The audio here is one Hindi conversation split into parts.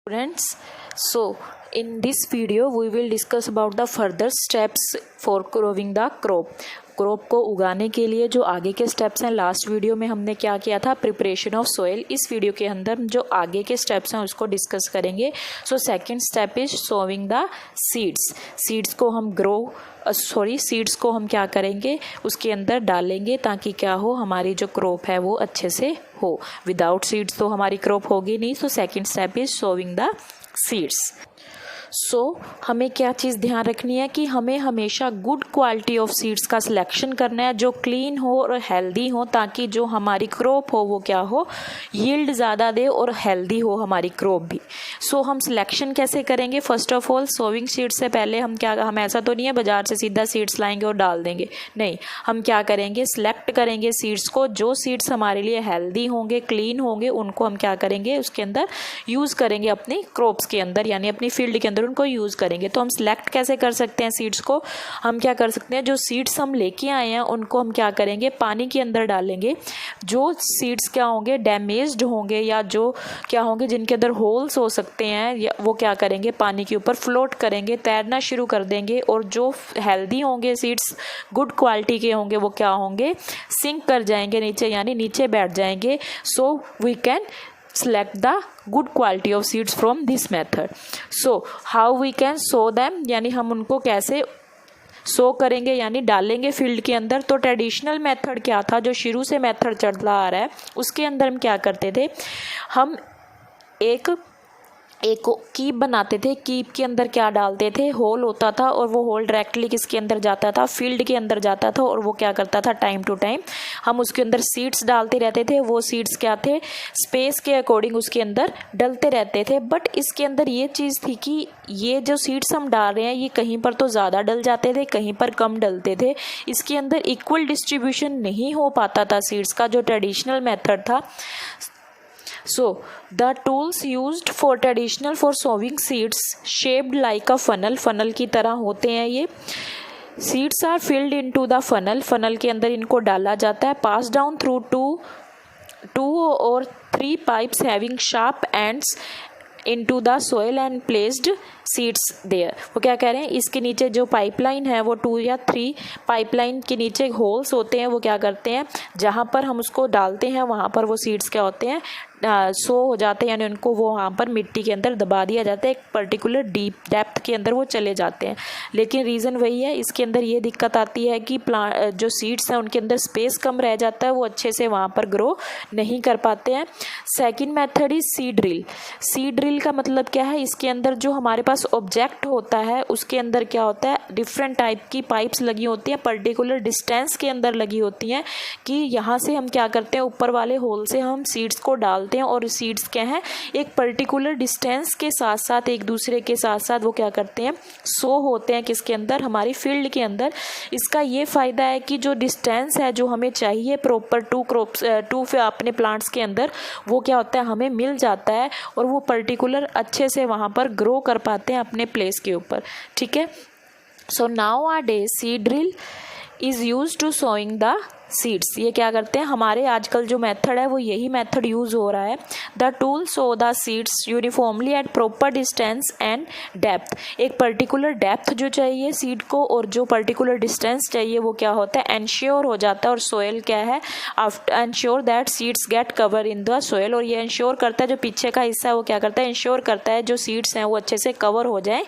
Students, so in this video we will discuss about the further steps for growing the crop को उगाने के लिए जो आगे के स्टेप्स हैं। लास्ट वीडियो में हमने क्या किया था, प्रिपरेशन ऑफ सोइल। इस वीडियो के अंदर जो आगे के स्टेप्स हैं उसको डिस्कस करेंगे। So second step is sowing the seeds को हम सीड्स को हम क्या करेंगे, उसके अंदर डालेंगे ताकि क्या हो, हमारी जो क्रॉप है वो अच्छे से हो। विदाउट सीड्स तो हमारी क्रॉप होगी नहीं। So second step is sowing the seeds. हमें क्या चीज़ ध्यान रखनी है कि हमें हमेशा गुड क्वालिटी ऑफ सीड्स का सिलेक्शन करना है जो क्लीन हो और हेल्दी हो, ताकि जो हमारी क्रॉप हो वो क्या हो, यील्ड ज़्यादा दे और हेल्दी हो हमारी क्रॉप भी। हम सिलेक्शन कैसे करेंगे? First of all sowing seeds से पहले हम ऐसा तो नहीं है बाजार से सीधा सीड्स लाएंगे और डाल देंगे, नहीं। हम क्या करेंगे, सिलेक्ट करेंगे सीड्स को। जो सीड्स हमारे लिए हेल्दी होंगे, क्लीन होंगे, उनको हम क्या करेंगे, उसके अंदर यूज़ करेंगे अपनी क्रॉप्स के अंदर, यानी अपनी फील्ड के अंदर उनको यूज़ करेंगे। तो हम सिलेक्ट कैसे कर सकते हैं सीड्स को? हम क्या कर सकते हैं, जो सीड्स हम लेके आए हैं उनको हम क्या करेंगे, पानी के अंदर डालेंगे। जो सीड्स क्या होंगे, डैमेज्ड होंगे या जो क्या होंगे, जिनके अंदर होल्स हो सकते हैं, वो क्या करेंगे, पानी के ऊपर फ्लोट करेंगे, तैरना शुरू कर देंगे। और जो हेल्दी होंगे सीड्स, गुड क्वालिटी के होंगे, वो क्या होंगे, सिंक कर जाएंगे नीचे, यानी नीचे बैठ जाएंगे। So we can select the good quality of seeds from this method. So how we can sow them, यानी हम उनको कैसे सो करेंगे, यानी डालेंगे फील्ड के अंदर। तो ट्रेडिशनल मेथड क्या था, जो शुरू से मेथड चलता आ रहा है, उसके अंदर हम क्या करते थे, हम एक कीप बनाते थे। कीप के अंदर क्या डालते थे, होल होता था, और वो होल डायरेक्टली किसके अंदर जाता था, फील्ड के अंदर जाता था। और वो क्या करता था, टाइम टू टाइम हम उसके अंदर सीड्स डालते रहते थे। वो सीड्स क्या थे, स्पेस के अकॉर्डिंग उसके अंदर डलते रहते थे। बट इसके अंदर ये चीज़ थी कि ये जो सीड्स हम डाल रहे हैं, ये कहीं पर तो ज़्यादा डल जाते थे, कहीं पर कम डलते थे। इसके अंदर इक्वल डिस्ट्रीब्यूशन नहीं हो पाता था सीड्स का, जो ट्रेडिशनल मेथड था। So the tools used for traditional for sowing seeds shaped like a funnel की तरह होते हैं ये। Seeds are filled into the funnel के अंदर इनको डाला जाता है। Pass down through two or three pipes having sharp ends into the soil and placed seeds there. वो क्या कह रहे हैं, इसके नीचे जो पाइपलाइन है वो 2 या 3 पाइपलाइन के नीचे होल्स होते हैं। वो क्या करते हैं, जहाँ पर हम उसको डालते हैं वहाँ पर वो सीड्स क्या होते हैं, सो हो जाते हैं, यानी उनको वो वहाँ पर मिट्टी के अंदर दबा दिया जाता है। एक पर्टिकुलर डीप डेप्थ के अंदर वो चले जाते हैं। लेकिन रीज़न वही है, इसके अंदर ये दिक्कत आती है कि जो सीड्स हैं उनके अंदर स्पेस कम रह जाता है, वो अच्छे से वहाँ पर ग्रो नहीं कर पाते हैं। Second method is seed drill का मतलब क्या है, इसके अंदर जो हमारे पास ऑब्जेक्ट होता है उसके अंदर क्या होता है, डिफरेंट टाइप की पाइप्स लगी होती हैं, पर्टिकुलर डिस्टेंस के अंदर लगी होती हैं, कि यहाँ से हम क्या करते हैं, ऊपर वाले होल से हम सीड्स को डालते हैं। और सीड्स क्या हैं, एक पर्टिकुलर डिस्टेंस के साथ साथ, एक दूसरे के साथ साथ वो क्या करते हैं, सो होते हैं किसके अंदर, हमारी फील्ड के अंदर। इसका ये फ़ायदा है कि जो डिस्टेंस है जो हमें चाहिए प्रॉपर टू अपने प्लांट्स के अंदर, वो क्या होता है, हमें मिल जाता है, और वो पर्टिकुलर अच्छे से वहाँ पर ग्रो कर पाते हैं अपने प्लेस के ऊपर। ठीक है। So now our day seed drill is use to sowing the seeds. ये क्या करते हैं, हमारे आजकल जो मेथड है वो यही मेथड यूज़ हो रहा है। The tool so the seeds uniformly eight proper distance and depth. एक पर्टिकुलर डेप्थ जो चाहिए सीड को और जो पर्टिकुलर डिस्टेंस चाहिए वो क्या होता है, एंश्योर हो जाता है। और सोयल क्या है, ensure that seeds get cover in the soil. और ये एंश्योर करता है, जो पीछे का हिस्सा है वो क्या करता है, एंश्योर करता है जो सीड्स हैं वो अच्छे से कवर हो जाए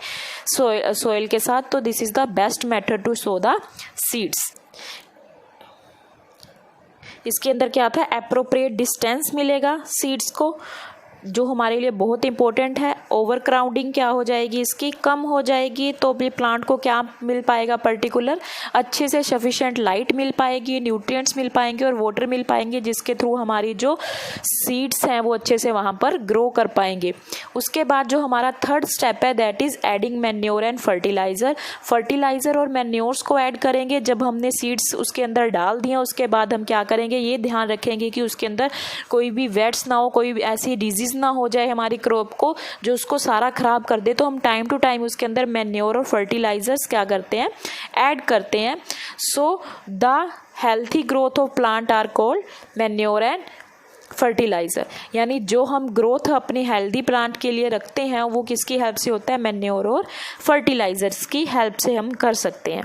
सोयल के साथ। तो this is the best method to sow the seeds. इसके अंदर क्या आता है, एप्रोप्रिएट डिस्टेंस मिलेगा सीड्स को, जो हमारे लिए बहुत इंपॉर्टेंट है। ओवर क्राउडिंग क्या हो जाएगी, इसकी कम हो जाएगी। तो भी प्लांट को क्या मिल पाएगा, पर्टिकुलर अच्छे से सफिशिएंट लाइट मिल पाएगी, न्यूट्रिएंट्स मिल पाएंगे और वाटर मिल पाएंगे, जिसके थ्रू हमारी जो सीड्स हैं वो अच्छे से वहाँ पर ग्रो कर पाएंगे। उसके बाद जो हमारा थर्ड स्टेप है, that is adding manure and fertiliser और मैन्योर्स को ऐड करेंगे। जब हमने सीड्स उसके अंदर डाल दिया, उसके बाद हम क्या करेंगे, ये ध्यान रखेंगे कि उसके अंदर कोई भी वेट्स ना हो, कोई भी ऐसी डिजीज ना हो जाए हमारी क्रॉप को जो उसको सारा खराब कर दे। तो हम टाइम टू टाइम उसके अंदर मैन्योर और फर्टिलाइजर्स क्या करते हैं, ऐड करते हैं। So the healthy growth of plant are called manure and fertilizer, यानी जो हम ग्रोथ अपनी हेल्दी प्लांट के लिए रखते हैं वो किसकी हेल्प से होता है, मैन्योर और फर्टिलाइज़र्स की हेल्प से हम कर सकते हैं।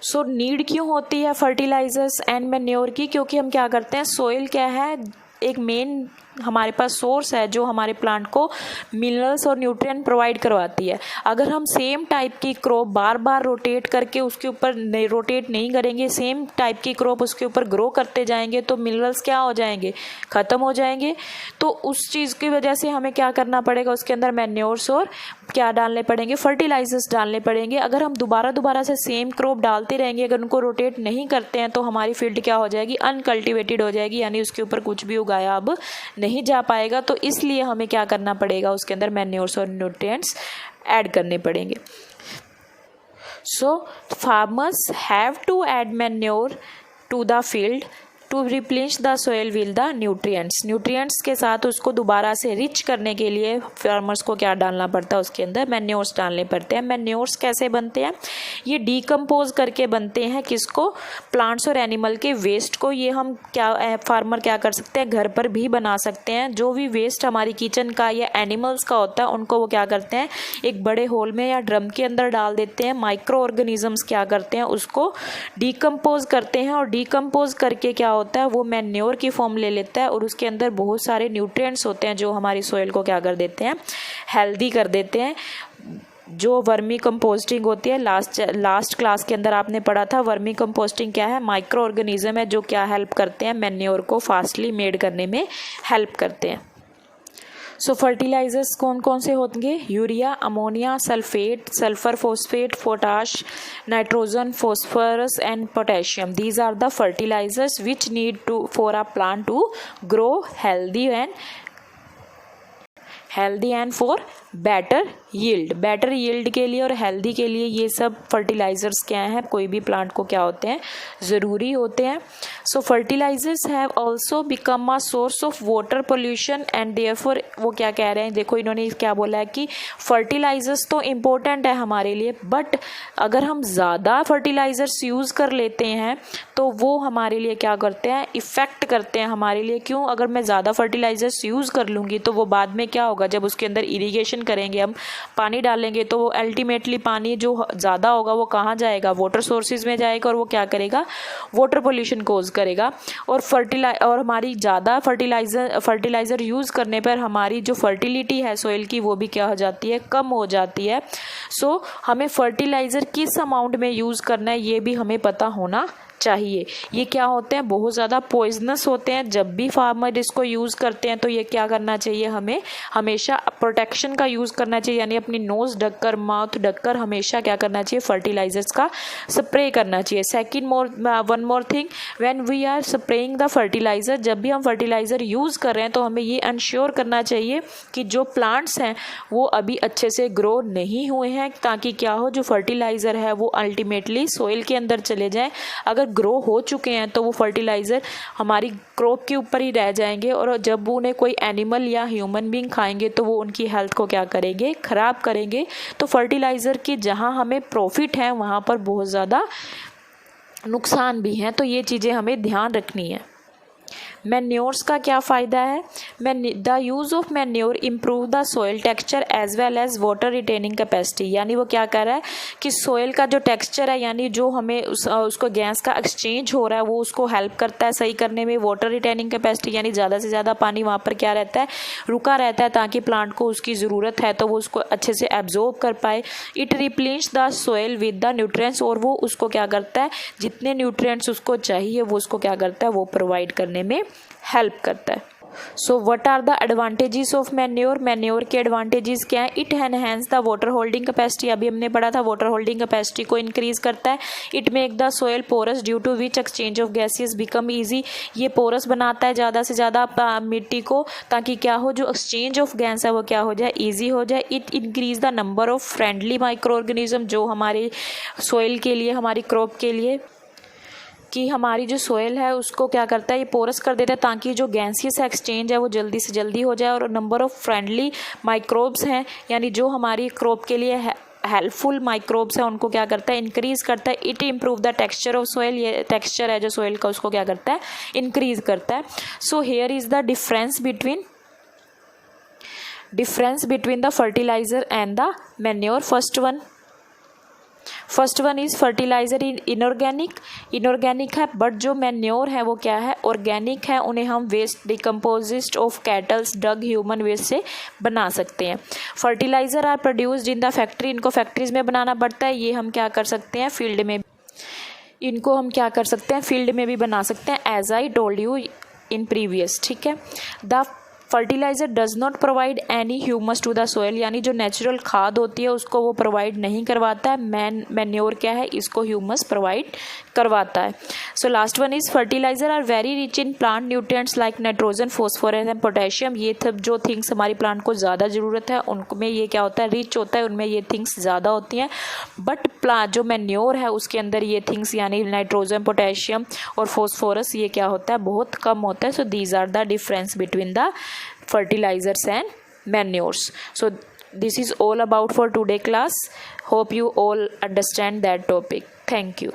सो नीड क्यों होती है फर्टिलाइजर्स एंड मैन्योर की, क्योंकि हम क्या करते हैं, सोइल क्या है, एक मेन हमारे पास सोर्स है जो हमारे प्लांट को मिनरल्स और न्यूट्रिएंट प्रोवाइड करवाती है। अगर हम सेम टाइप की क्रॉप बार बार रोटेट करके उसके ऊपर रोटेट नहीं करेंगे, सेम टाइप की क्रॉप उसके ऊपर ग्रो करते जाएंगे तो मिनरल्स क्या हो जाएंगे, ख़त्म हो जाएंगे। तो उस चीज़ की वजह से हमें क्या करना पड़ेगा, उसके अंदर मैन्योर्स और क्या डालने पड़ेंगे, फर्टिलाइजर्स डालने पड़ेंगे। अगर हम दोबारा से सेम क्रॉप डालते रहेंगे, अगर उनको रोटेट नहीं करते हैं तो हमारी फील्ड क्या हो जाएगी, अनकल्टिवेटेड हो जाएगी, यानी उसके ऊपर कुछ भी उगाया अब नहीं जा पाएगा। तो इसलिए हमें क्या करना पड़ेगा, उसके अंदर मैन्योर्स और न्यूट्रिएंट्स ऐड करने पड़ेंगे। So farmers have to add manure to the field to replace the soil with the nutrients के साथ उसको दोबारा से रिच करने के लिए फार्मर्स को क्या डालना पड़ता है, उसके अंदर मैन्योर्स डालने पड़ते हैं। मैन्योर्स कैसे बनते हैं, ये डीकम्पोज करके बनते हैं, किसको, प्लांट्स और एनिमल के वेस्ट को। ये हम क्या फार्मर क्या कर सकते हैं, घर पर भी बना सकते हैं। जो भी वेस्ट हमारी किचन का या एनिमल्स का होता है उनको वो क्या करते हैं, एक बड़े होल में या ड्रम के अंदर डाल देते हैं। माइक्रो ऑर्गेनिजम्स क्या करते हैं, उसको डीकम्पोज करते हैं, और डीकम्पोज करके क्या होता है, वो मैन्योर की फॉर्म ले लेता है, और उसके अंदर बहुत सारे न्यूट्रिएंट्स होते हैं जो हमारी सोइल को क्या कर देते हैं, हेल्दी कर देते हैं। जो वर्मी कंपोस्टिंग होती है, लास्ट क्लास के अंदर आपने पढ़ा था, वर्मी कंपोस्टिंग क्या है, माइक्रो ऑर्गेनिज्म है जो क्या हेल्प करते हैं, मैन्योर को फास्टली मेड करने में हेल्प करते हैं। सो फर्टिलाइजर्स कौन कौन से होंगे, urea, ammonia, sulphate, sulphur phosphate, potash, nitrogen, phosphorus and potassium. These are the fertilizers which need to for a plant to grow healthy and for better yield के लिए और हेल्दी के लिए ये सब फर्टिलाइजर्स क्या हैं, कोई भी प्लांट को क्या होते हैं, ज़रूरी होते हैं। So fertilisers have also become a source of water pollution and therefore, वो क्या कह रहे हैं, देखो इन्होंने क्या बोला है कि फर्टिलाइजर्स तो इम्पोर्टेंट है हमारे लिए, बट अगर हम ज़्यादा फर्टिलाइजर्स यूज़ कर लेते हैं तो वो हमारे लिए क्या करते हैं, इफ़ेक्ट करते हैं हमारे लिए। क्यों, अगर मैं ज़्यादा फर्टिलाइजर्स यूज़ कर लूँगी तो वो बाद में क्या होगा, जब उसके अंदर इरिगेशन करेंगे, हम पानी डालेंगे, तो वो अल्टीमेटली पानी जो ज़्यादा होगा वो कहाँ जाएगा, वाटर सोर्सेज में जाएगा, और वो क्या करेगा, वाटर पोल्यूशन कोज करेगा। और हमारी ज़्यादा फर्टिलाइज़र यूज़ करने पर हमारी जो फर्टिलिटी है सोइल की वो भी क्या हो जाती है, कम हो जाती है। सो हमें फर्टिलाइज़र किस अमाउंट में यूज़ करना है ये भी हमें पता होना चाहिए। ये क्या होते हैं, बहुत ज़्यादा पॉइजनस होते हैं। जब भी फार्मर इसको यूज़ करते हैं तो ये क्या करना चाहिए, हमें हमेशा प्रोटेक्शन का यूज़ करना चाहिए, यानी अपनी नोज़ ढककर, माउथ ढककर हमेशा क्या करना चाहिए, फर्टिलाइजर्स का स्प्रे करना चाहिए। One more thing, when we are spraying the fertilizer, जब भी हम फर्टिलाइज़र यूज़ कर रहे हैं तो हमें ये इंश्योर करना चाहिए कि जो प्लांट्स हैं वो अभी अच्छे से ग्रो नहीं हुए हैं, ताकि क्या हो, जो फर्टिलाइज़र है वो अल्टीमेटली सोइल के अंदर चले जाएँ। अगर ग्रो हो चुके हैं तो वो फर्टिलाइज़र हमारी क्रॉप के ऊपर ही रह जाएंगे, और जब उन्हें कोई एनिमल या ह्यूमन बीइंग खाएंगे तो वो उनकी हेल्थ को क्या करेंगे, ख़राब करेंगे। तो फर्टिलाइज़र की जहाँ हमें प्रॉफिट है वहाँ पर बहुत ज़्यादा नुकसान भी हैं, तो ये चीज़ें हमें ध्यान रखनी है। मैन्योर्स का क्या फ़ायदा है, the use of manure improve the soil texture as well as water retaining capacity. यानी वो क्या कर रहा है कि सोइल का जो टेक्सचर है, यानी जो हमें उसको गैस का एक्सचेंज हो रहा है, वो उसको हेल्प करता है सही करने में। वाटर रिटेनिंग कैपेसिटी यानी ज़्यादा से ज़्यादा पानी वहाँ पर क्या रहता है, रुका रहता है, ताकि प्लांट को उसकी ज़रूरत है तो वो उसको अच्छे से एब्जॉर्ब कर पाए। It replace the soil with the nutrients, और वो उसको क्या करता है, जितने न्यूट्रिएंट्स उसको चाहिए वो उसको क्या करता है, वो प्रोवाइड करने में हेल्प करता है। So what are the advantages of manure के एडवांटेजेस क्या है, it enhance the water holding capacity, अभी हमने पढ़ा था, वाटर होल्डिंग कैपेसिटी को इंक्रीज करता है। It make the soil porous due to which exchange of gases become easy, ये पोरस बनाता है ज़्यादा से ज़्यादा मिट्टी को, ताकि क्या हो, जो एक्सचेंज ऑफ गैस है वो क्या हो जाए, ईजी हो जाए। It increase the number of friendly micro organism, जो हमारे सोइल के लिए, हमारी क्रॉप के लिए, कि हमारी जो सोइल है उसको क्या करता है, ये पोरस कर देता है, ताकि जो गैसियस एक्सचेंज है वो जल्दी से जल्दी हो जाए। और नंबर ऑफ फ्रेंडली माइक्रोब्स हैं, यानी जो हमारी क्रॉप के लिए हेल्पफुल माइक्रोब्स हैं उनको क्या करता है, इंक्रीज करता है। It improve the texture of soil, ये टेक्सचर है जो सोइल का उसको क्या करता है, इंक्रीज करता है। So here is the difference between the fertiliser and the manure. First one is fertiliser in inorganic है, बट जो मैन्योर है वो क्या है, ऑर्गेनिक है। उन्हें हम waste decomposed of cattles, dung, human waste से बना सकते हैं। Fertiliser are produced in the factory, इनको फैक्ट्रीज में बनाना पड़ता है। ये हम क्या कर सकते हैं, फील्ड में, इनको हम क्या कर सकते हैं, फील्ड में भी बना सकते हैं, as I told you in previous. ठीक है। The fertilizer does not provide any humus to the soil, यानी जो नेचुरल खाद होती है उसको वो प्रोवाइड नहीं करवाता है। मैन्योर क्या है, इसको ह्यूमस प्रोवाइड करवाता है। So last one is fertilizer are very rich in plant nutrients like nitrogen, phosphorus and potassium. ये जो थिंग्स हमारी प्लांट को ज़्यादा ज़रूरत है उनमें ये क्या होता है, रिच होता है, उनमें ये थिंग्स ज़्यादा होती हैं। बट जो मैन्योर है उसके अंदर ये थिंग्स यानी नाइट्रोजन, पोटेशियम और फॉस्फोरस ये क्या होता है, बहुत कम होता है। So these are the difference between the fertilizers and manures. So this is all about for today class. Hope you all understand that topic. Thank you.